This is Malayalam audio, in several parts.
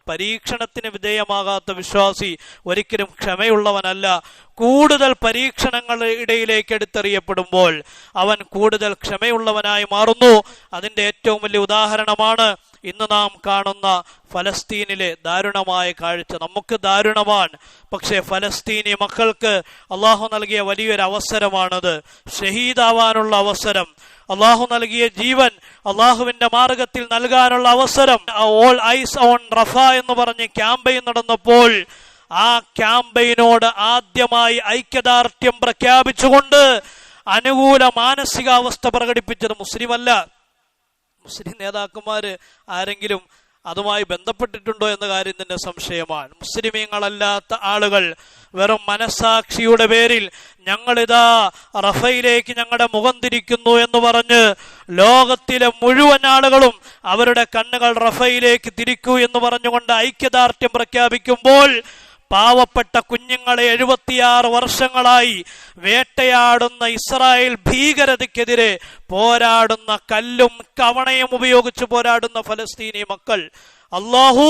പരീക്ഷണത്തിന് വിധേയമാകാത്ത വിശ്വാസി ഒരിക്കലും ക്ഷമയുള്ളവനല്ല. കൂടുതൽ പരീക്ഷണങ്ങൾ ഇടയിലേക്ക് എടുത്തെറിയപ്പെടുമ്പോൾ അവൻ കൂടുതൽ ക്ഷമയുള്ളവനായി മാറുന്നു. അതിന്റെ ഏറ്റവും വലിയ ഉദാഹരണമാണ് ഇന്ന് നാം കാണുന്ന ഫലസ്തീനിലെ ദാരുണമായ കാഴ്ച. നമുക്ക് ദാരുണമാണ്, പക്ഷേ ഫലസ്തീനി മക്കൾക്ക് അള്ളാഹു നൽകിയ വലിയൊരു അവസരമാണത്. ഷഹീദാവാനുള്ള അവസരം, അള്ളാഹു നൽകിയ ജീവൻ അള്ളാഹുവിന്റെ മാർഗത്തിൽ നൽകാനുള്ള അവസരം. ഓൾ ഐസ് ഓൺ റഫ എന്ന് പറഞ്ഞ് ക്യാമ്പയിൻ നടന്നപ്പോൾ ആ ക്യാമ്പയിനോട് ആദ്യമായി ഐക്യദാർഢ്യം പ്രഖ്യാപിച്ചുകൊണ്ട് അനുകൂല മാനസികാവസ്ഥ പ്രകടിപ്പിച്ചത് മുസ്ലിമല്ല. മുസ്ലിം നേതാക്കന്മാര് ആരെങ്കിലും അതുമായി ബന്ധപ്പെട്ടിട്ടുണ്ടോ എന്ന കാര്യം തന്നെ സംശയമാണ്. മുസ്ലിമീങ്ങളല്ലാത്ത ആളുകൾ വെറും മനസാക്ഷിയുടെ പേരിൽ ഞങ്ങളിതാ റഫയിലേക്ക് ഞങ്ങളുടെ മുഖം തിരിക്കുന്നു എന്ന് പറഞ്ഞ് ലോകത്തിലെ മുഴുവൻ ആളുകളും അവരുടെ കണ്ണുകൾ റഫയിലേക്ക് തിരിക്കൂ എന്ന് പറഞ്ഞുകൊണ്ട് ഐക്യദാർഢ്യം പ്രഖ്യാപിക്കുമ്പോൾ പാവപ്പെട്ട കുഞ്ഞുങ്ങളെ 76 വർഷങ്ങളായി വേട്ടയാടുന്ന ഇസ്രായേൽ ഭീകരതയ്ക്കെതിരെ പോരാടുന്ന, കല്ലും കവണയും ഉപയോഗിച്ച് പോരാടുന്ന ഫലസ്തീനി മക്കൾ, അല്ലാഹു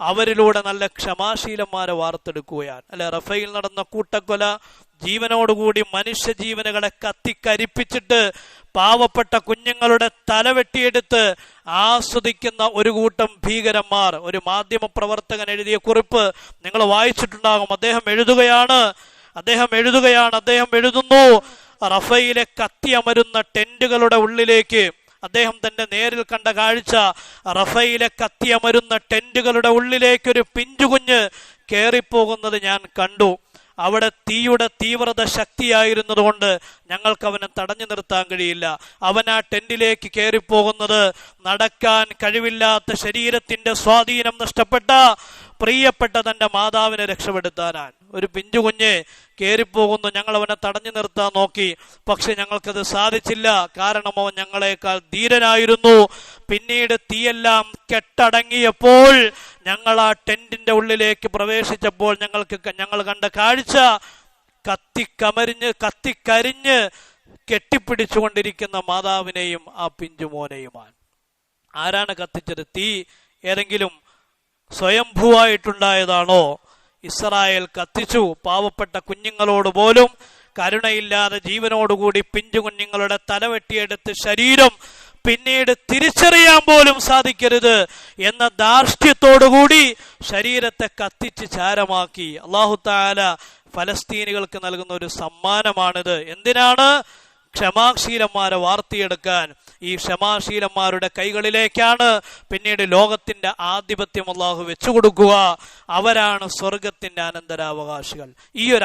അവരിലൂടെ നല്ല ക്ഷമാശീലന്മാരെ വാർത്തെടുക്കുകയാണ്. അല്ലെ, റഫയിൽ നടന്ന കൂട്ടക്കൊല, ജീവനോടുകൂടി മനുഷ്യജീവനുകളെ കത്തിക്കരിപ്പിച്ചിട്ട് പാവപ്പെട്ട കുഞ്ഞുങ്ങളുടെ തല വെട്ടിയെടുത്ത് ആസ്വദിക്കുന്ന ഒരു കൂട്ടം ഭീകരന്മാർ. ഒരു മാധ്യമ പ്രവർത്തകൻ എഴുതിയ കുറിപ്പ് നിങ്ങൾ വായിച്ചിട്ടുണ്ടാകും. അദ്ദേഹം എഴുതുന്നു, റഫയിലെ കത്തിയമരുന്ന ടെന്റുകളുടെ ഉള്ളിലേക്ക്, അദ്ദേഹം തന്റെ നേരിൽ കണ്ട കാഴ്ച, റഫയിലെ കത്തിയമരുന്ന ടെന്റുകളുടെ ഉള്ളിലേക്ക് ഒരു പിഞ്ചുകുഞ്ഞ് കയറിപ്പോകുന്നത് ഞാൻ കണ്ടു. അവിടെ തീയുടെ തീവ്രത ശക്തിയായിരുന്നതുകൊണ്ട് ഞങ്ങൾക്ക് അവനെ തടഞ്ഞു നിർത്താൻ കഴിയില്ല. അവൻ ആ ടെന്റിലേക്ക് കയറിപ്പോകുന്നത് നടക്കാൻ കഴിവില്ലാത്ത ശരീരത്തിന്റെ സ്വാധീനം നഷ്ടപ്പെട്ട പ്രിയപ്പെട്ട തന്റെ മാതാവിനെ രക്ഷപ്പെടുത്താനാണ്. ഒരു പിഞ്ചുകുഞ്ഞ് കയറിപ്പോകുന്നു, ഞങ്ങൾ അവനെ തടഞ്ഞു നിർത്താൻ നോക്കി, പക്ഷെ ഞങ്ങൾക്കത് സാധിച്ചില്ല. കാരണം അവൻ ഞങ്ങളെക്കാൾ ധീരനായിരുന്നു. പിന്നീട് തീയെല്ലാം കെട്ടടങ്ങിയപ്പോൾ ഞങ്ങൾ ആ ടെന്റിന്റെ ഉള്ളിലേക്ക് പ്രവേശിച്ചപ്പോൾ ഞങ്ങൾ കണ്ട കാഴ്ച കത്തിക്കരിഞ്ഞ് കെട്ടിപ്പിടിച്ചുകൊണ്ടിരിക്കുന്ന മാതാവിനെയും ആ പിഞ്ചുമോനെയുമാണ്. ആരാണ് കത്തിച്ചത്? തീ ഏതെങ്കിലും സ്വയംഭൂവായിട്ടുണ്ടായതാണോ? ഇസ്രായേൽ കത്തിച്ചു. പാവപ്പെട്ട കുഞ്ഞുങ്ങളോട് പോലും കരുണയില്ലാതെ ജീവനോടുകൂടി പിഞ്ചു കുഞ്ഞുങ്ങളുടെ തലവെട്ടിയെടുത്ത് ശരീരം പിന്നീട് തിരിച്ചറിയാൻ പോലും സാധിക്കരുത് എന്ന ധാർഷ്ട്യത്തോടുകൂടി ശരീരത്തെ കത്തിച്ച് ചാരമാക്കി. അല്ലാഹു തആല ഫലസ്തീനികൾക്ക് നൽകുന്ന ഒരു സമ്മാനമാണിത്. എന്തിനാണ്? ക്ഷമാശീലന്മാരെ വാർത്തിയെടുക്കാൻ. ഈ ക്ഷമാശീലന്മാരുടെ കൈകളിലേക്കാണ് പിന്നീട് ലോകത്തിന്റെ ആധിപത്യം അല്ലാഹു വെച്ചുകൊടുക്കുക. അവരാണ് സ്വർഗത്തിന്റെ അനന്തരാവകാശികൾ. ഈ ഒരു